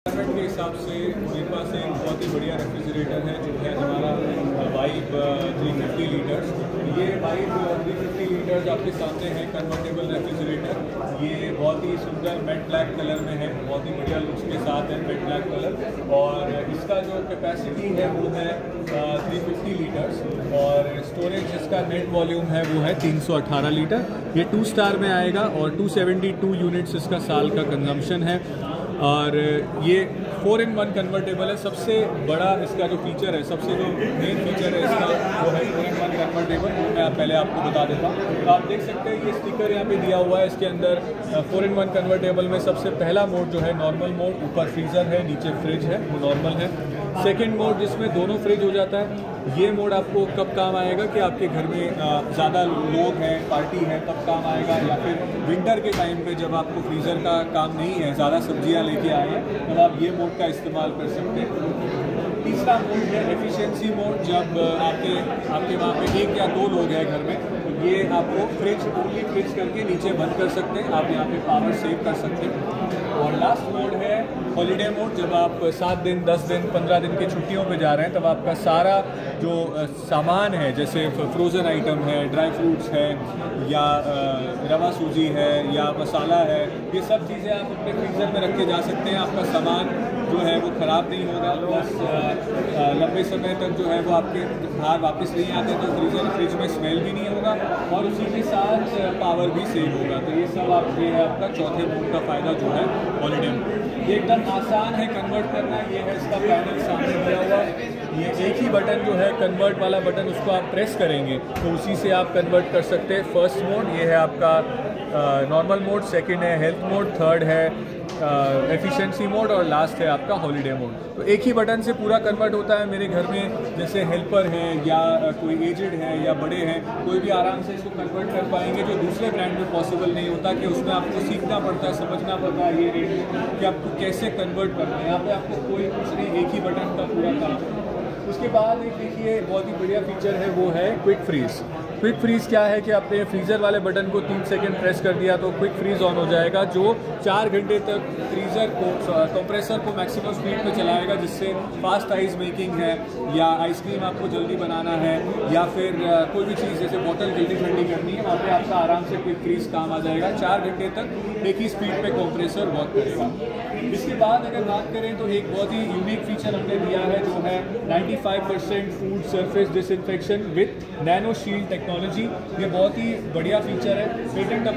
Requirement के हिसाब से मेरे पास एक बहुत ही बढ़िया रेफ्रिजरेटर है जो है हमारा वाइब 350 लीटर्स। ये वाइब 350 लीटर्स आपके सामने है कन्वर्टेबल रेफ्रिजरेटर। ये बहुत ही सुंदर मेट ब्लैक कलर में है, बहुत ही बढ़िया लुक्स के साथ है मेट ब्लैक कलर। और इसका जो कैपेसिटी है वो है 350 लीटर्स और स्टोरेज इसका नेट वॉल्यूम है वो है 318 लीटर। ये 2 स्टार में आएगा और 272 यूनिट्स इसका साल का कंजम्पशन है। और ये 4-in-1 कन्वर्टेबल है। सबसे बड़ा इसका जो फीचर है, सबसे जो मेन फीचर है इसका वो है 4-in-1 कन्वर्टेबल। वो मैं पहले आपको बता देता हूँ। तो आप देख सकते हैं ये स्टिकर यहाँ पे दिया हुआ है। इसके अंदर 4-in-1 कन्वर्टेबल में सबसे पहला मोड जो है नॉर्मल मोड, ऊपर फ्रीज़र है नीचे फ्रिज है, वो नॉर्मल है। सेकेंड मोड जिसमें दोनों फ्रिज हो जाता है। ये मोड आपको कब काम आएगा कि आपके घर में ज़्यादा लोग हैं, पार्टी है, तब काम आएगा, या फिर विंटर के टाइम पे जब आपको फ्रीज़र का काम नहीं है, ज़्यादा सब्जियां लेके आए हैं, तब आप ये मोड का इस्तेमाल कर सकते हैं। तीसरा मोड है एफिशिएंसी मोड। जब आपके वहाँ पे 1 या 2 लोग हैं घर में, तो ये आपको ओनली फ्रिज करके नीचे बंद कर सकते हैं। आप यहाँ पे पावर सेव कर सकते हैं। और लास्ट मोड है हॉलीडे मोड। जब आप 7 दिन, 10 दिन, 15 दिन की छुट्टियों पे जा रहे हैं, तब आपका सारा जो सामान है, जैसे फ्रोज़न आइटम है, ड्राई फ्रूट्स है, या रवा सूजी है, या मसाला है, ये सब चीज़ें आप अपने फ्रीज़र में रख के जा सकते हैं। आपका सामान जो है वो ख़राब नहीं होगा, प्लस लंबे समय तक जो है वो आपके बाहर वापस नहीं आते, तो फ्रिज में स्मेल भी नहीं होगा और उसी के साथ पावर भी सेव होगा। तो ये सब आपका चौथे मोड का फ़ायदा जो है हॉलीडे मोड। ये एकदम आसान है कन्वर्ट करना। ये है इसका पैनल सामने दिया हुआ। ये एक ही बटन जो है कन्वर्ट वाला बटन, उसको आप प्रेस करेंगे तो उसी से आप कन्वर्ट कर सकते हैं। फर्स्ट मोड ये है आपका नॉर्मल मोड, सेकंड है हेल्थ मोड, थर्ड है एफिशिएंसी मोड और लास्ट है आपका हॉलीडे मोड। तो एक ही बटन से पूरा कन्वर्ट होता है। मेरे घर में जैसे हेल्पर हैं या कोई एजेड है या बड़े हैं, कोई भी आराम से इसको कन्वर्ट कर पाएंगे, जो दूसरे ब्रांड में पॉसिबल नहीं होता, कि उसमें आपको सीखना पड़ता है, समझना पड़ता है ये रेट कि आपको कैसे कन्वर्ट करना है। यहाँ पे आपको कोई कुछ नहीं, एक ही बटन का पूरा काम है। उसके बाद एक देखिए बहुत ही बढ़िया फीचर है, वो है क्विक फ्रीज़। क्विक फ्रीज़ क्या है कि आपने फ्रीज़र वाले बटन को 3 सेकंड प्रेस कर दिया तो क्विक फ्रीज़ ऑन हो जाएगा, जो 4 घंटे तक फ्रीज़र को, कंप्रेसर को मैक्सिमम स्पीड पे चलाएगा, जिससे फास्ट आइस मेकिंग है, या आइसक्रीम आपको जल्दी बनाना है, या फिर कोई भी चीज़ जैसे बोतल जल्दी ठंडी करनी है, वहाँ पे आपका आराम से क्विक फ्रीज़ काम आ जाएगा। 4 घंटे तक एक ही स्पीड पे कंप्रेसर वर्क करेगा। इसके बाद अगर बात करें तो एक बहुत ही यूनिक फीचर हमने दिया है, जो है 95% food surface disinfection with nano shield technology. ये बहुत ही बढ़िया फीचर है। पेटेंट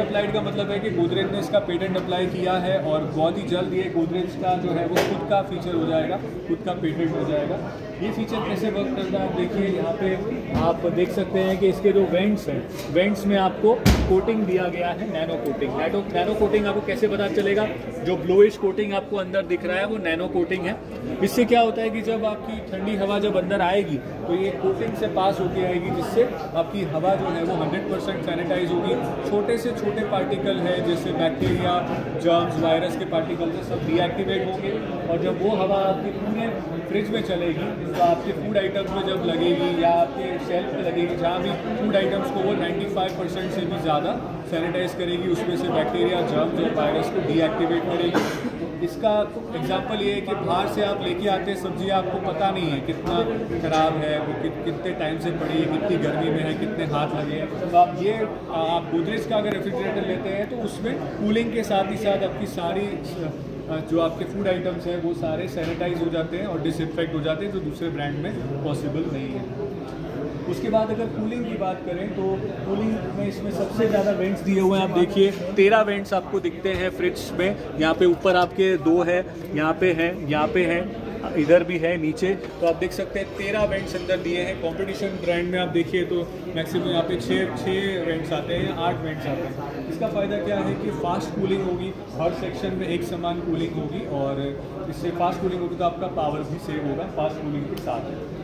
अप्लाइड का मतलब है कि गोदरेज ने इसका पेटेंट अप्लाई किया है और बहुत ही जल्द ये गोदरेज का जो है वो खुद का फीचर हो जाएगा, खुद का पेटेंट हो जाएगा। ये फीचर कैसे वर्क करता है आप देखिए। यहाँ पे आप देख सकते हैं कि इसके जो वेंट्स हैं, वेंट्स में आपको कोटिंग दिया गया है, नैनो कोटिंग। नैनो कोटिंग आपको कैसे पता चलेगा? जो ब्लोइश कोटिंग आपको अंदर दिख रहा है वो नैनो कोटिंग है। इससे क्या होता है कि जब आपकी ठंडी हवा जब अंदर आएगी तो ये कोटिंग से पास होती आएगी, जिससे आपकी हवा जो है वो 100% सैनिटाइज होगी। छोटे से छोटे पार्टिकल है जैसे बैक्टीरिया, जर्म्स, वायरस के पार्टिकल से सब डीएक्टिवेट होंगे, और जब वो हवा आपकी पूरे फ्रिज में चलेगी तो आपके फूड आइटम्स में जब लगेगी या आपके शेल्फ पे लगेगी, जहाँ भी फूड आइटम्स को वो 95% से भी ज़्यादा सैनिटाइज करेगी, उसमें से बैक्टीरिया, जर्म्स और वायरस को डीएक्टिवेट करेगी। इसका एग्जांपल ये है कि बाहर से आप लेके आते हैं सब्जी, आपको पता नहीं है कितना ख़राब है, वो कितने टाइम से पड़ी है, कितनी गर्मी में है, कितने हाथ लगे हैं। तो आप गोदरेज का अगर रेफ्रिजरेटर लेते हैं तो उसमें कूलिंग के साथ ही साथ आपकी सारी जो आपके फूड आइटम्स हैं वो सारे सैनिटाइज हो जाते हैं और डिसइंफेक्ट हो जाते हैं, जो दूसरे ब्रांड में पॉसिबल नहीं है। उसके बाद अगर कूलिंग की बात करें तो कूलिंग में इसमें सबसे ज़्यादा वेंट्स दिए हुए हैं। आप देखिए 13 वेंट्स आपको दिखते हैं फ्रिज में। यहाँ पे ऊपर आपके 2 है, यहाँ पे हैं, यहाँ पे हैं, इधर भी है नीचे। तो आप देख सकते हैं 13 वेंट्स अंदर दिए हैं। कंपटीशन ब्रांड में आप देखिए तो मैक्सिमम यहाँ पे 6 वेंट्स आते हैं या 8 वेंट्स आते हैं। इसका फ़ायदा क्या है कि फास्ट कूलिंग होगी, हर सेक्शन में एक समान कूलिंग होगी, और इससे फास्ट कूलिंग होगी तो आपका पावर भी सेव होगा फास्ट कूलिंग के साथ।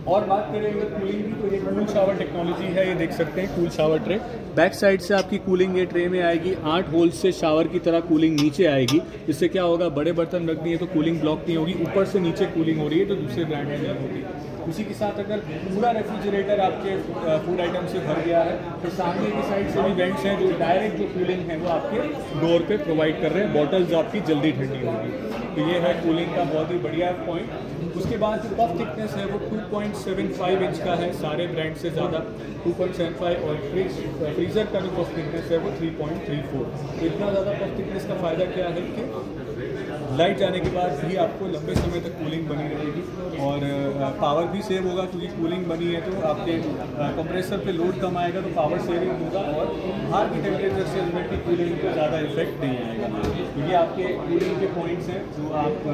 और बात करें अगर कूलिंग की तो ये कूल शावर टेक्नोलॉजी है। ये देख सकते हैं cool shower tray. Back side से आपकी कूलिंग ये ट्रे में आएगी। 8 होल्स से शावर की तरह कूलिंग नीचे आएगी। इससे क्या होगा, बड़े बर्तन रख दिए तो कूलिंग ब्लॉक नहीं होगी, ऊपर से नीचे कूलिंग हो रही है, तो दूसरे ब्रांड में नहीं होगी। उसी के साथ अगर पूरा रेफ्रिजरेटर आपके फूड आइटम से भर गया है तो सामने की साइड से भी वेंट्स हैं जो डायरेक्ट जो कूलिंग है वो आपके डोर पे प्रोवाइड कर रहे हैं, बॉटल्स आपकी जल्दी ठंडी होगी। तो ये है कूलिंग का बहुत ही बढ़िया पॉइंट। उसके बाद जो पफ थिकनेस है वो 2.75 इंच का है, सारे ब्रांड से ज़्यादा 2.75, और फ्रीज़र का जो पफ थिकनेस है वो 3.34। तो इतना ज़्यादा पफ थिकनेस का फ़ायदा क्या है कि लाइट जाने के बाद भी आपको लंबे समय तक कूलिंग बनी रहेगी और पावर भी सेव होगा, क्योंकि कूलिंग बनी है तो आपके कंप्रेसर पे लोड कम आएगा तो पावर सेविंग होगा और बाहर की टेम्परेचर से रिलेटेड की कूलिंग को ज़्यादा इफेक्ट नहीं आएगा। क्योंकि आपके कूलिंग के पॉइंट्स हैं जो आप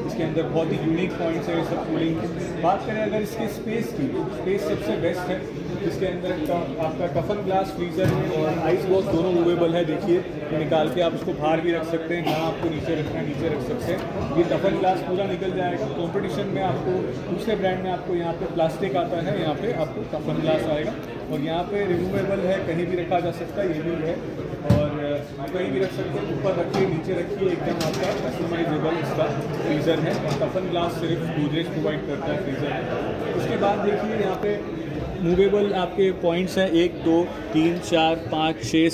इसके अंदर बहुत ही यूनिक पॉइंट्स हैं ये सब कूलिंग के। बात करें अगर इसके स्पेस की, स्पेस सबसे बेस्ट है। इसके अंदर आपका टफन ग्लास फ्रीज़र है और आइस बॉक्स दोनों मूवेबल है। देखिए निकाल के आप इसको बाहर भी रख सकते हैं, जहाँ आपको नीचे रखना है नीचे रख सकते हैं। ये टफन ग्लास पूरा निकल जाएगा। कंपटीशन में आपको दूसरे ब्रांड में आपको यहाँ पे प्लास्टिक आता है, यहाँ पे आपको टफन ग्लास आएगा और यहाँ पे रिमूवेबल है, कहीं भी रखा जा सकता है, ये भी है और कहीं भी रख सकते हैं। ऊपर रखिए नीचे रखिए, एकदम आपका कस्टमाइजेबल इसका फ्रीज़र है। टफन ग्लास सिर्फ गोदरेज प्रोवाइड करता है फ्रीज़र। उसके बाद देखिए यहाँ पे मूवेबल आपके पॉइंट्स हैं 1 2 3 4 5 6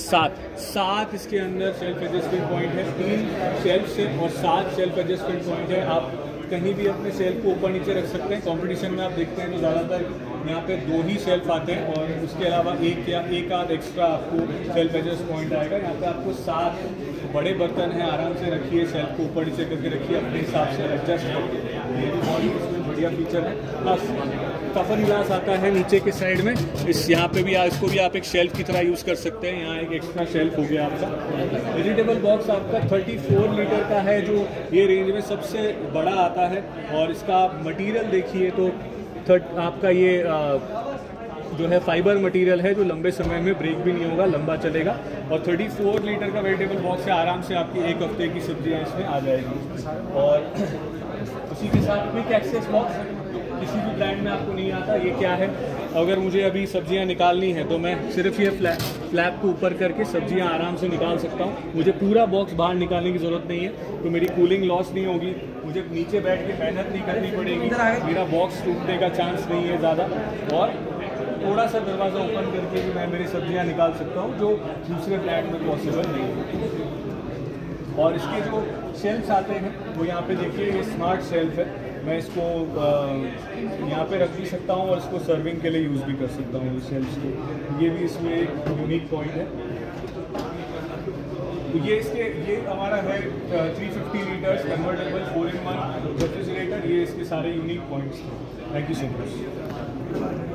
7 इसके अंदर सेल्फ एडजस्टमेंट पॉइंट है। 3 शेल्फ से और 7 सेल्फ एडजस्टमेंट पॉइंट है। आप कहीं भी अपने सेल्फ को ऊपर नीचे रख सकते हैं। कंपटीशन में आप देखते हैं तो ज़्यादातर यहाँ पे 2 ही सेल्फ आते हैं और उसके अलावा एक आध एक्स्ट्रा आपको सेल्फ एडजस्ट पॉइंट आएगा। यहाँ पे आपको 7 बड़े बर्तन हैं, आराम से रखिए, सेल्फ को ऊपर नीचे करके रखिए, अपने हिसाब से एडजस्ट करके। ये भी बहुत इसमें बढ़िया फीचर है। प्लस टफन ग्लास आता है नीचे के साइड में, इस यहाँ पे भी इसको भी आप एक शेल्फ की तरह यूज़ कर सकते हैं। यहाँ एक एक्स्ट्रा शेल्फ हो गया आपका। वेजिटेबल बॉक्स आपका 34 लीटर का है, जो ये रेंज में सबसे बड़ा आता है और इसका मटेरियल देखिए तो आपका ये जो है फाइबर मटेरियल है, जो लंबे समय में ब्रेक भी नहीं होगा, लंबा चलेगा। और 34 लीटर का वेजिटेबल बॉक्स है, आराम से आपकी 1 हफ्ते की सब्जियां इसमें आ जाएगी। और उसी के साथ क्विक एक्सेस बॉक्स किसी भी ब्रांड में आपको नहीं आता। ये क्या है, अगर मुझे अभी सब्जियां निकालनी है तो मैं सिर्फ ये फ्लैप को ऊपर करके सब्जियां आराम से निकाल सकता हूँ। मुझे पूरा बॉक्स बाहर निकालने की ज़रूरत नहीं है, तो मेरी कूलिंग लॉस नहीं होगी, मुझे नीचे बैठ के मेहनत नहीं करनी पड़ेगी, मेरा बॉक्स टूटने का चांस नहीं है ज़्यादा। और थोड़ा सा दरवाज़ा ओपन करके भी मैं मेरी सब्जियां निकाल सकता हूँ, जो दूसरे ब्रांड में पॉसिबल नहीं है। और इसके जो शेल्फ्स आते हैं वो यहाँ पे देखिए, ये स्मार्ट शेल्फ है। मैं इसको यहाँ पे रख भी सकता हूँ और इसको सर्विंग के लिए यूज़ भी कर सकता हूँ इस शेल्फ्स को। ये भी इसमें एक यूनिक पॉइंट है। तो ये हमारा है 350 लीटर्स कन्वर्टेबल 4-in-1 रेफ्रिजरेटर। ये इसके सारे यूनिक पॉइंट्स हैं। Thank you so much.